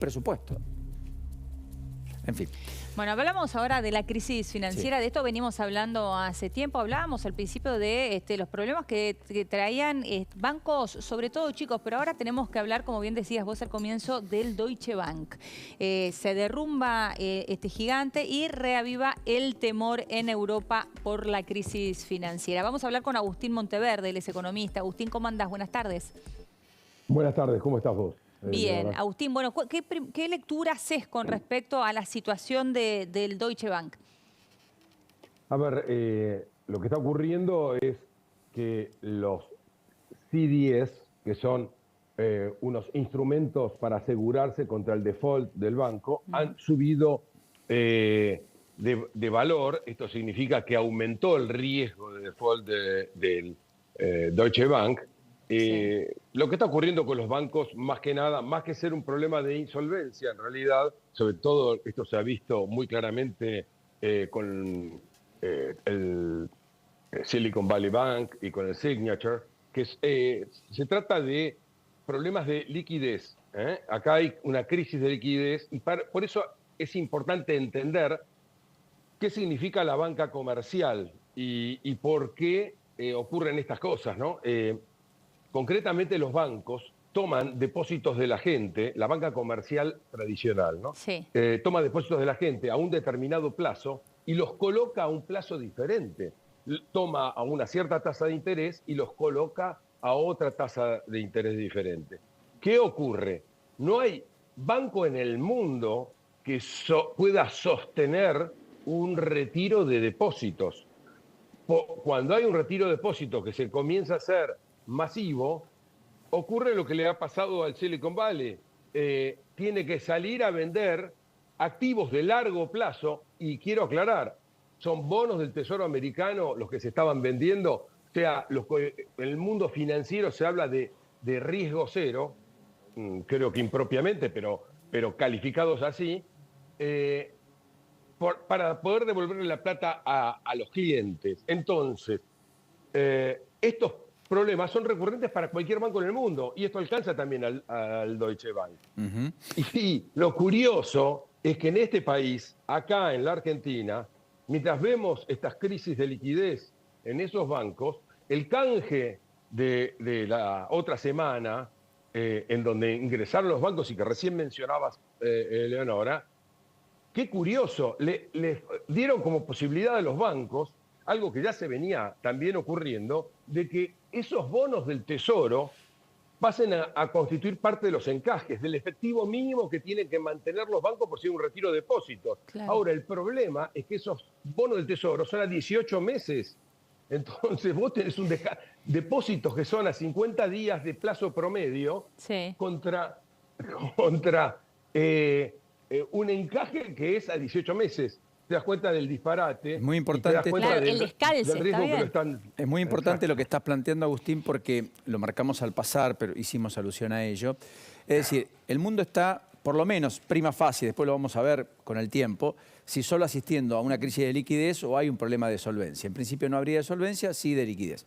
presupuesto. En fin. Bueno, hablamos ahora de la crisis financiera. Sí. De esto venimos hablando hace tiempo. Hablábamos al principio de los problemas que traían bancos, sobre todo chicos, pero ahora tenemos que hablar, como bien decías vos al comienzo, del Deutsche Bank. Se derrumba este gigante y reaviva el temor en Europa por la crisis financiera. Vamos a hablar con Agustín Monteverde, él es economista. Agustín, ¿cómo andás? Buenas tardes. Buenas tardes, ¿cómo estás vos? Bien, Agustín, bueno, ¿qué lectura haces con respecto a la situación del Deutsche Bank? A ver, lo que está ocurriendo es que los CDS, que son unos instrumentos para asegurarse contra el default del banco, han subido de valor. Esto significa que aumentó el riesgo de default del Deutsche Bank. Sí. Lo que está ocurriendo con los bancos, más que nada, más que ser un problema de insolvencia, en realidad, sobre todo esto se ha visto muy claramente con el Silicon Valley Bank y con el Signature, que se trata de problemas de liquidez. Acá hay una crisis de liquidez y por eso es importante entender qué significa la banca comercial y por qué ocurren estas cosas, ¿no? Concretamente los bancos toman depósitos de la gente, la banca comercial tradicional, ¿no? Sí. Toma depósitos de la gente a un determinado plazo y los coloca a un plazo diferente. Toma a una cierta tasa de interés y los coloca a otra tasa de interés diferente. ¿Qué ocurre? No hay banco en el mundo que pueda sostener un retiro de depósitos. Cuando hay un retiro de depósitos que se comienza a hacer masivo, ocurre lo que le ha pasado al Silicon Valley. Tiene que salir a vender activos de largo plazo, y quiero aclarar, son bonos del Tesoro americano los que se estaban vendiendo. O sea, en el mundo financiero se habla de riesgo cero, creo que impropiamente, pero calificados así, para poder devolverle la plata a los clientes. Entonces, estos problemas son recurrentes para cualquier banco en el mundo, y esto alcanza también al Deutsche Bank. Y lo curioso es que en este país, acá en la Argentina, mientras vemos estas crisis de liquidez en esos bancos, el canje de la otra semana, en donde ingresaron los bancos y que recién mencionabas, Leonora, qué curioso, le dieron como posibilidad a los bancos algo que ya se venía también ocurriendo, de que esos bonos del Tesoro pasen a constituir parte de los encajes, del efectivo mínimo que tienen que mantener los bancos por si hay un retiro de depósitos. Claro. Ahora, el problema es que esos bonos del Tesoro son a 18 meses. Entonces, vos tenés depósitos que son a 50 días de plazo promedio, Sí. contra un encaje que es a 18 meses. Te das cuenta del disparate. Es muy importante. Y te das cuenta Claro, el descalce, del riesgo está que lo bien. están... Es muy importante Exacto. lo que estás planteando, Agustín, porque lo marcamos al pasar, pero hicimos alusión a ello. Es decir, el mundo está, por lo menos, prima facie, después lo vamos a ver con el tiempo, si solo asistiendo a una crisis de liquidez o hay un problema de solvencia. En principio no habría de solvencia, sí de liquidez.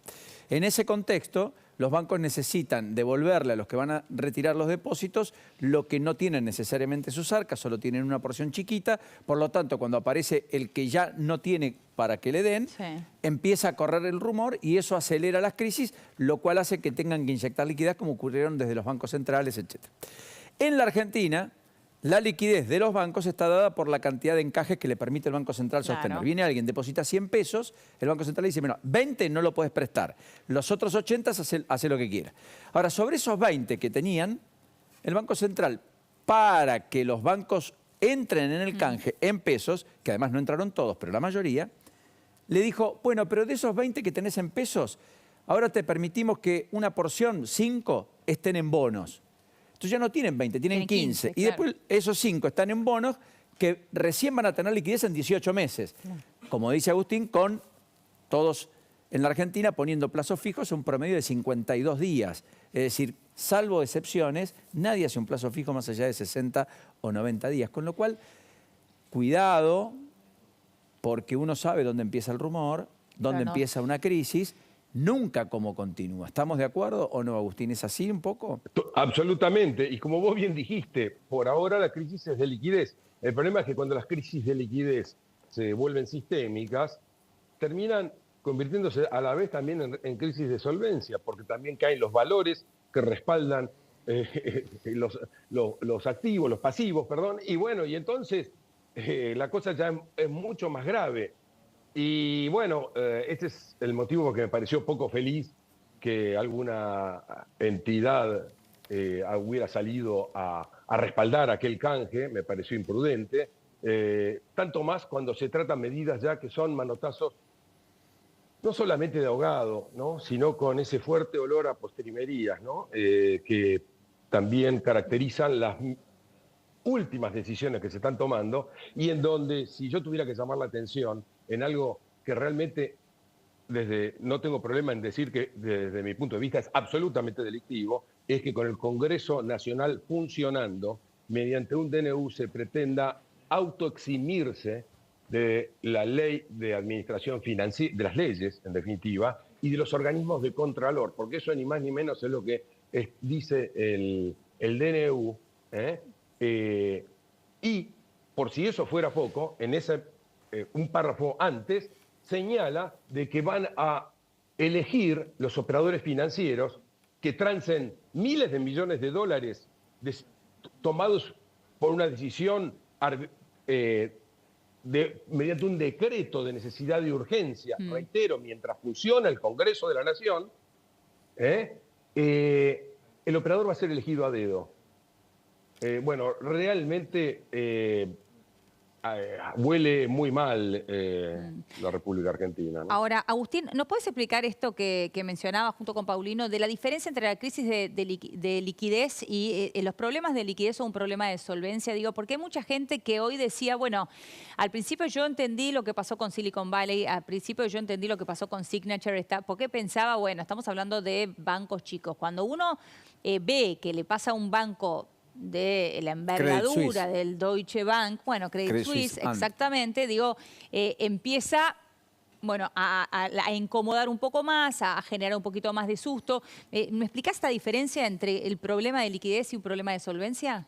En ese contexto, los bancos necesitan devolverle a los que van a retirar los depósitos lo que no tienen necesariamente sus arcas, solo tienen una porción chiquita. Por lo tanto, cuando aparece el que ya no tiene para que le den, Sí. empieza a correr el rumor y eso acelera las crisis, lo cual hace que tengan que inyectar liquidez como ocurrieron desde los bancos centrales, etc. En la Argentina, la liquidez de los bancos está dada por la cantidad de encajes que le permite el Banco Central sostener. Claro. Viene alguien, deposita 100 pesos, el Banco Central le dice, bueno, 20 no lo puedes prestar, los otros 80 hace lo que quiera. Ahora, sobre esos 20 que tenían, el Banco Central, para que los bancos entren en el canje en pesos, que además no entraron todos, pero la mayoría, le dijo, bueno, pero de esos 20 que tenés en pesos, ahora te permitimos que una porción, 5, estén en bonos. Entonces ya no tienen 20, tienen 15. Y claro. después esos 5 están en bonos que recién van a tener liquidez en 18 meses. Claro. Como dice Agustín, con todos en la Argentina poniendo plazos fijos un promedio de 52 días. Es decir, salvo excepciones, nadie hace un plazo fijo más allá de 60 o 90 días. Con lo cual, cuidado, porque uno sabe dónde empieza el rumor, dónde empieza una crisis, nunca cómo continúa. ¿Estamos de acuerdo o no, Agustín? ¿Es así un poco? Absolutamente. Y como vos bien dijiste, por ahora la crisis es de liquidez. El problema es que cuando las crisis de liquidez se vuelven sistémicas, terminan convirtiéndose a la vez también en crisis de solvencia, porque también caen los valores que respaldan los activos, los pasivos, perdón. Y bueno, y entonces la cosa ya es mucho más grave. Y bueno, este es el motivo porque me pareció poco feliz que alguna entidad hubiera salido a respaldar aquel canje, me pareció imprudente, tanto más cuando se tratan medidas ya que son manotazos no solamente de ahogado, ¿no? Sino con ese fuerte olor a postrimerías, ¿no? Que también caracterizan las últimas decisiones que se están tomando y en donde, si yo tuviera que llamar la atención en algo que realmente, no tengo problema en decir que desde mi punto de vista es absolutamente delictivo, es que con el Congreso Nacional funcionando, mediante un DNU se pretenda autoeximirse de la ley de administración financiera, de las leyes, en definitiva, y de los organismos de contralor, porque eso ni más ni menos es lo que dice el DNU, y por si eso fuera poco, en ese un párrafo antes, señala de que van a elegir los operadores financieros que trancen miles de millones de dólares tomados por una decisión mediante un decreto de necesidad y urgencia, reitero, mientras funciona el Congreso de la Nación, el operador va a ser elegido a dedo. Bueno, realmente huele muy mal la República Argentina, ¿no? Ahora, Agustín, ¿nos puedes explicar esto que mencionaba junto con Paulino, de la diferencia entre la crisis de liquidez y los problemas de liquidez o un problema de solvencia? Digo, porque hay mucha gente que hoy decía, bueno, al principio yo entendí lo que pasó con Silicon Valley, al principio yo entendí lo que pasó con Signature, porque pensaba, bueno, estamos hablando de bancos chicos. Cuando uno ve que le pasa a un banco de la envergadura del Deutsche Bank, bueno, Credit Suisse, exactamente, digo, empieza, bueno, a incomodar un poco más, a generar un poquito más de susto. ¿Me explicás esta diferencia entre el problema de liquidez y un problema de solvencia?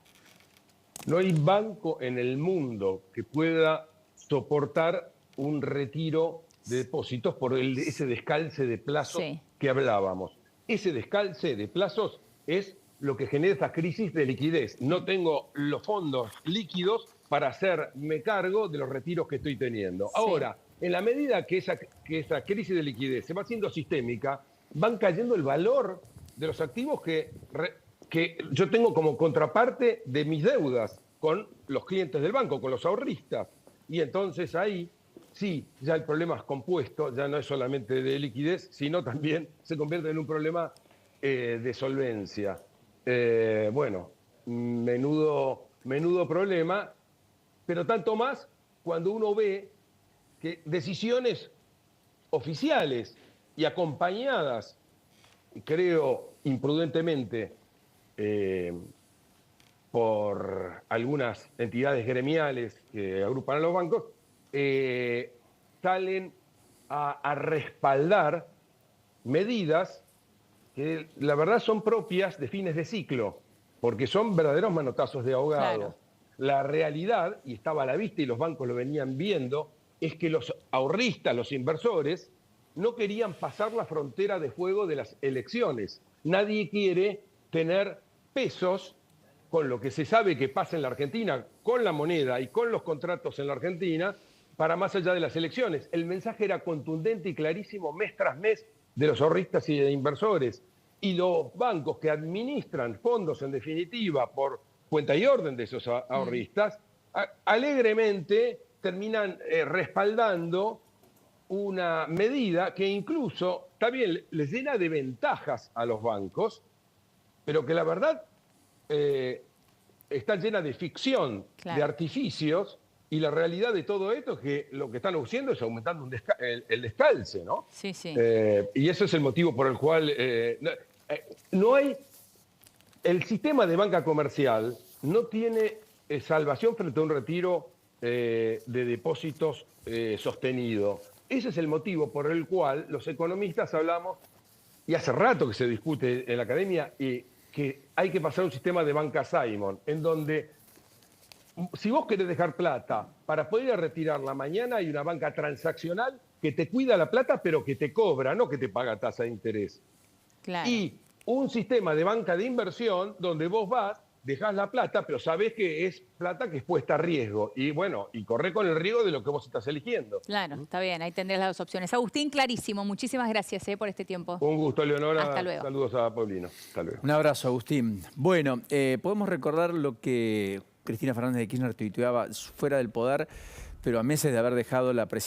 No hay banco en el mundo que pueda soportar un retiro de depósitos por ese descalce de plazos que hablábamos. Ese descalce de plazos es lo que genera esta crisis de liquidez. No tengo los fondos líquidos para hacerme cargo de los retiros que estoy teniendo. Ahora, en la medida que esa crisis de liquidez se va haciendo sistémica, van cayendo el valor de los activos que yo tengo como contraparte de mis deudas con los clientes del banco, con los ahorristas. Y entonces ahí, sí, ya el problema es compuesto, ya no es solamente de liquidez, sino también se convierte en un problema de solvencia. Bueno, menudo problema, pero tanto más cuando uno ve que decisiones oficiales y acompañadas, creo imprudentemente, por algunas entidades gremiales que agrupan a los bancos, salen a respaldar medidas que la verdad son propias de fines de ciclo, porque son verdaderos manotazos de ahogado. Claro. La realidad, y estaba a la vista y los bancos lo venían viendo, es que los ahorristas, los inversores, no querían pasar la frontera de fuego de las elecciones. Nadie quiere tener pesos con lo que se sabe que pasa en la Argentina, con la moneda y con los contratos en la Argentina, para más allá de las elecciones. El mensaje era contundente y clarísimo mes tras mes de los ahorristas y de inversores. Y los bancos que administran fondos, en definitiva, por cuenta y orden de esos ahorristas, alegremente terminan respaldando una medida que incluso, está bien, les llena de ventajas a los bancos, pero que la verdad está llena de ficción, de artificios, y la realidad de todo esto es que lo que están haciendo es aumentando el descalce, ¿no? Sí, sí. Y eso es el motivo por el cual no hay... El sistema de banca comercial no tiene salvación frente a un retiro de depósitos sostenido. Ese es el motivo por el cual los economistas hablamos, y hace rato que se discute en la academia, que hay que pasar a un sistema de banca Simon, en donde si vos querés dejar plata para poder retirarla mañana, hay una banca transaccional que te cuida la plata, pero que te cobra, no que te paga tasa de interés. Claro. Y un sistema de banca de inversión donde vos vas, dejás la plata, pero sabés que es plata que es puesta a riesgo. Y bueno, y corre con el riesgo de lo que vos estás eligiendo. Claro, está bien, ahí tendrás las dos opciones. Agustín, clarísimo, muchísimas gracias por este tiempo. Un gusto, Leonora. Hasta luego. Saludos a Paulino. Hasta luego. Un abrazo, Agustín. Bueno, podemos recordar lo que Cristina Fernández de Kirchner tuiteaba fuera del poder, pero a meses de haber dejado la presidencia.